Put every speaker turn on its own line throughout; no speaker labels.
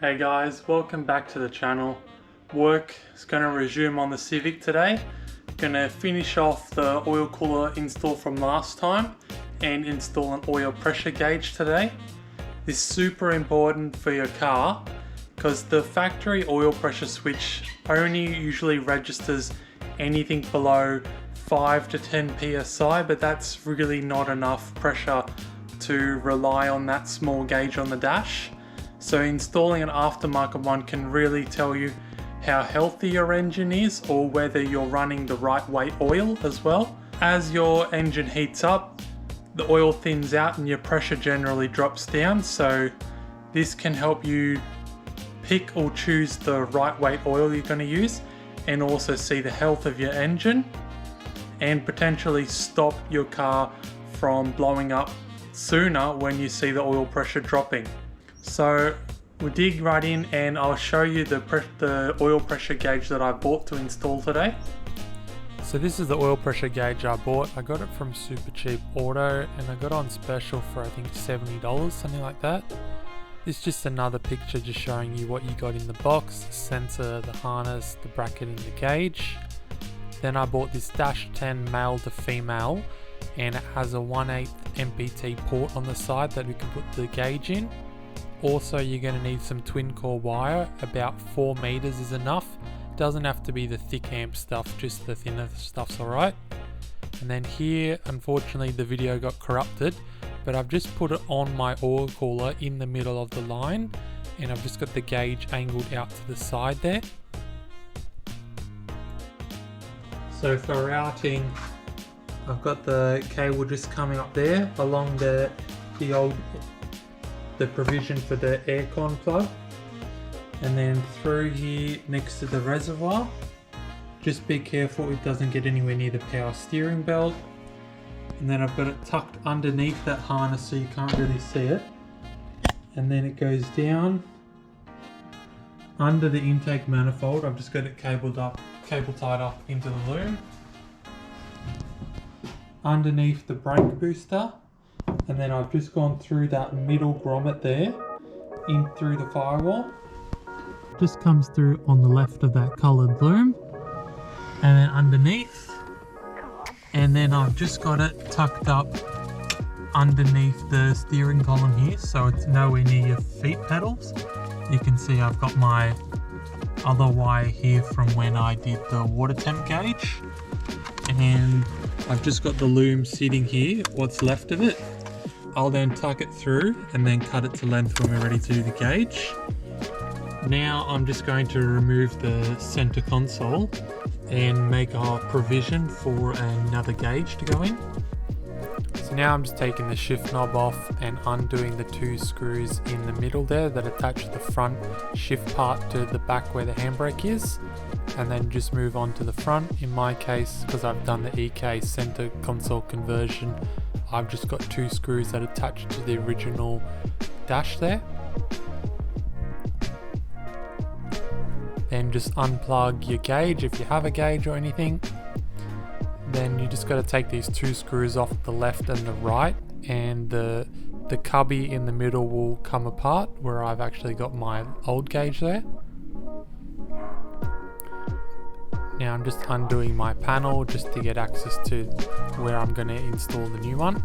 Hey guys, welcome back to the channel. Work is going to resume on the Civic today. Going to finish off the oil cooler install from last time and install an oil pressure gauge today. This is super important for your car because the factory oil pressure switch only usually registers anything below 5 to 10 psi, but that's really not enough pressure to rely on that small gauge on the dash. So installing an aftermarket one can really tell you how healthy your engine is or whether you're running the right weight oil as well. As your engine heats up, the oil thins out and your pressure generally drops down, so this can help you pick or choose the right weight oil you're going to use and also see the health of your engine and potentially stop your car from blowing up sooner when you see the oil pressure dropping. So we'll dig right in and I'll show you the oil pressure gauge that I bought to install today. So this is the oil pressure gauge I bought. I got it from Super Cheap Auto and I got it on special for I think $70, something like that. This is just another picture just showing you what you got in the box: the sensor, the harness, the bracket and the gauge. Then I bought this Dash 10 male to female and it has a 1/8 MPT port on the side that we can put the gauge in. Also, you're going to need some twin core wire. About 4 meters is enough. Doesn't have to be the thick amp stuff, just the thinner stuff's alright. And then here, unfortunately the video got corrupted, but I've just put it on my oil cooler in the middle of the line and I've just got the gauge angled out to the side there. So for routing, I've got the cable just coming up there along the provision for the aircon plug, and then through here next to the reservoir. Just be careful it doesn't get anywhere near the power steering belt. And then I've got it tucked underneath that harness so you can't really see it, and then it goes down under the intake manifold. I've just got it cable tied up into the loom underneath the brake booster. And then I've just gone through that middle grommet there, in through the firewall. Just comes through on the left of that coloured loom. And then underneath. And then I've just got it tucked up underneath the steering column here, so it's nowhere near your feet pedals. You can see I've got my other wire here from when I did the water temp gauge. And I've just got the loom sitting here, what's left of it. I'll then tuck it through and then cut it to length when we're ready to do the gauge. Now I'm just going to remove the center console and make a provision for another gauge to go in. So now I'm just taking the shift knob off and undoing the 2 screws in the middle there that attach the front shift part to the back where the handbrake is, and then just move on to the front. In my case, because I've done the EK center console conversion, I've just got 2 screws that attach to the original dash there. Then just unplug your gauge if you have a gauge or anything. Then you just got to take these 2 screws off the left and the right, and the cubby in the middle will come apart where I've actually got my old gauge there. Now I'm just undoing my panel just to get access to where I'm going to install the new one.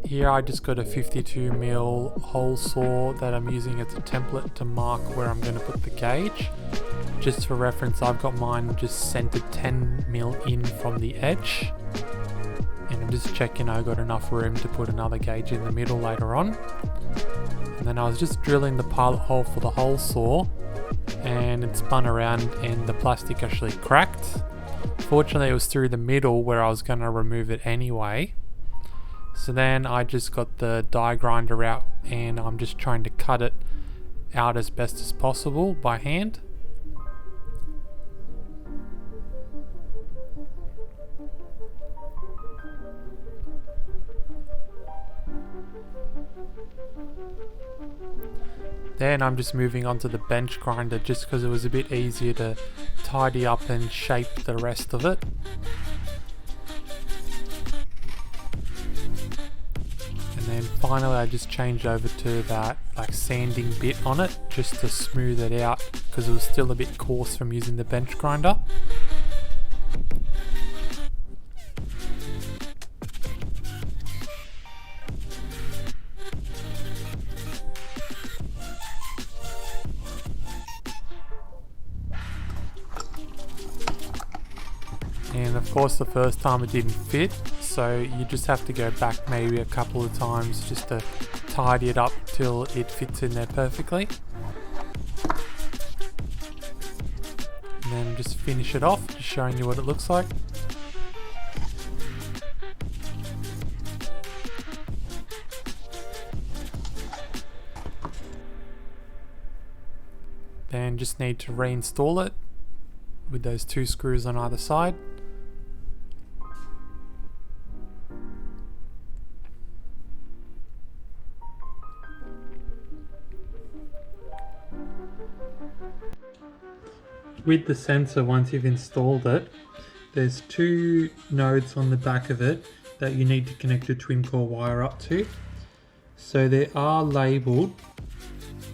Here I just got a 52mm hole saw that I'm using as a template to mark where I'm going to put the gauge. Just for reference, I've got mine just centered 10mm in from the edge. And I'm just checking I got enough room to put another gauge in the middle later on. And then I was just drilling the pilot hole for the hole saw and it spun around and the plastic actually cracked. Fortunately it was through the middle where I was going to remove it anyway. So then I just got the die grinder out and I'm just trying to cut it out as best as possible by hand. Then I'm just moving on to the bench grinder just because it was a bit easier to tidy up and shape the rest of it. And then finally I just changed over to that like sanding bit on it just to smooth it out because it was still a bit coarse from using the bench grinder. And of course the first time it didn't fit, so you just have to go back maybe a couple of times just to tidy it up till it fits in there perfectly. And then just finish it off, just showing you what it looks like. Then just need to reinstall it with those 2 screws on either side. With the sensor, once you've installed it, there's 2 nodes on the back of it that you need to connect your twin core wire up to. So they are labeled.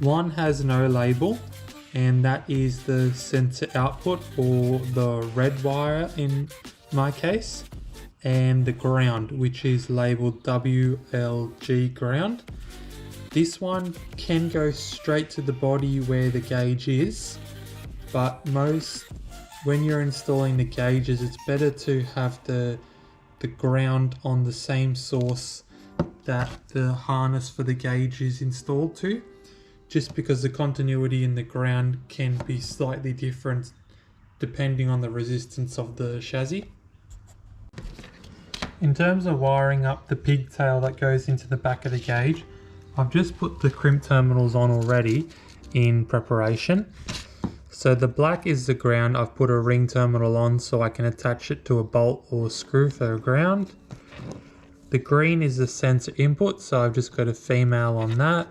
One has no label, and that is the sensor output, or the red wire in my case, and the ground, which is labeled WLG ground. This one can go straight to the body where the gauge is, but when you're installing the gauges, it's better to have the ground on the same source that the harness for the gauge is installed to, just because the continuity in the ground can be slightly different depending on the resistance of the chassis. In terms of wiring up the pigtail that goes into the back of the gauge, I've just put the crimp terminals on already in preparation. So the black is the ground. I've put a ring terminal on so I can attach it to a bolt or screw for the ground. The green is the sensor input, so I've just got a female on that.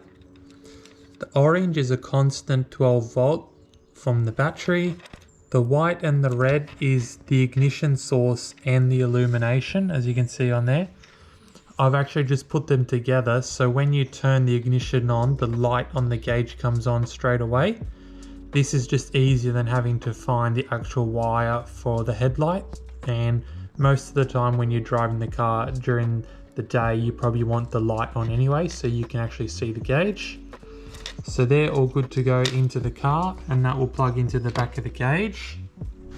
The orange is a constant 12 volt from the battery. The white and the red is the ignition source and the illumination, as you can see on there. I've actually just put them together, so when you turn the ignition on, the light on the gauge comes on straight away. This is just easier than having to find the actual wire for the headlight, and most of the time when you're driving the car during the day, you probably want the light on anyway so you can actually see the gauge. So they're all good to go into the car, and that will plug into the back of the gauge.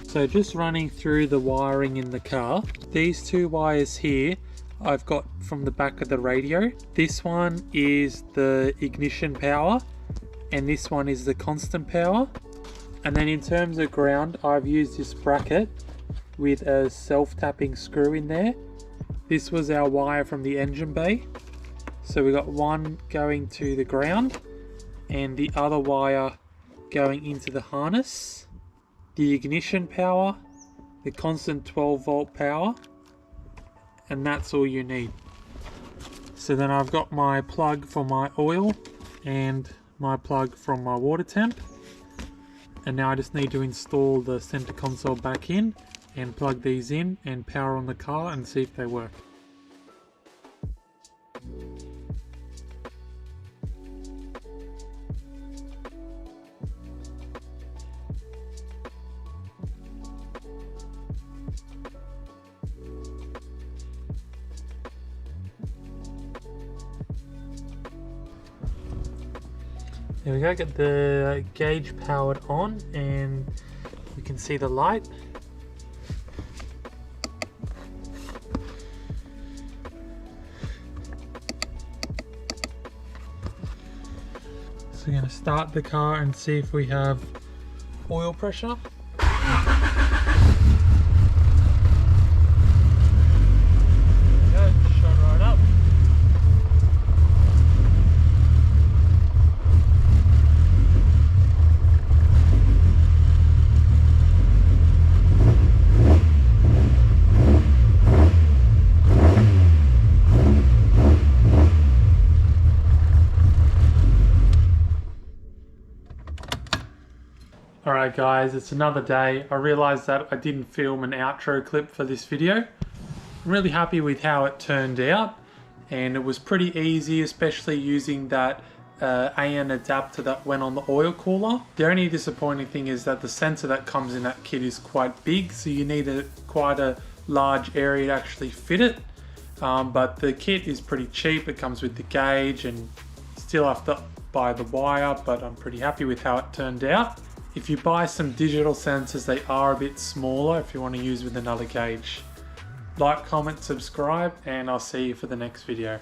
So just running through the wiring in the car, these 2 wires here I've got from the back of the radio. This one is the ignition power, and this one is the constant power. And then in terms of ground, I've used this bracket with a self-tapping screw in there. This was our wire from the engine bay. So we got one going to the ground and the other wire going into the harness. The ignition power, the constant 12 volt power, and that's all you need. So then I've got my plug for my oil and my plug from my water temp, and now I just need to install the center console back in and plug these in and power on the car and see if they work. There we go, get the gauge powered on and we can see the light. So we're going to start the car and see if we have oil pressure. Alright guys, it's another day. I realized that I didn't film an outro clip for this video. I'm really happy with how it turned out, and it was pretty easy, especially using that AN adapter that went on the oil cooler. The only disappointing thing is that the sensor that comes in that kit is quite big, so you need quite a large area to actually fit it. But the kit is pretty cheap. It comes with the gauge and still have to buy the wire, but I'm pretty happy with how it turned out. If you buy some digital sensors, they are a bit smaller if you want to use with another gauge. Like, comment, subscribe, and I'll see you for the next video.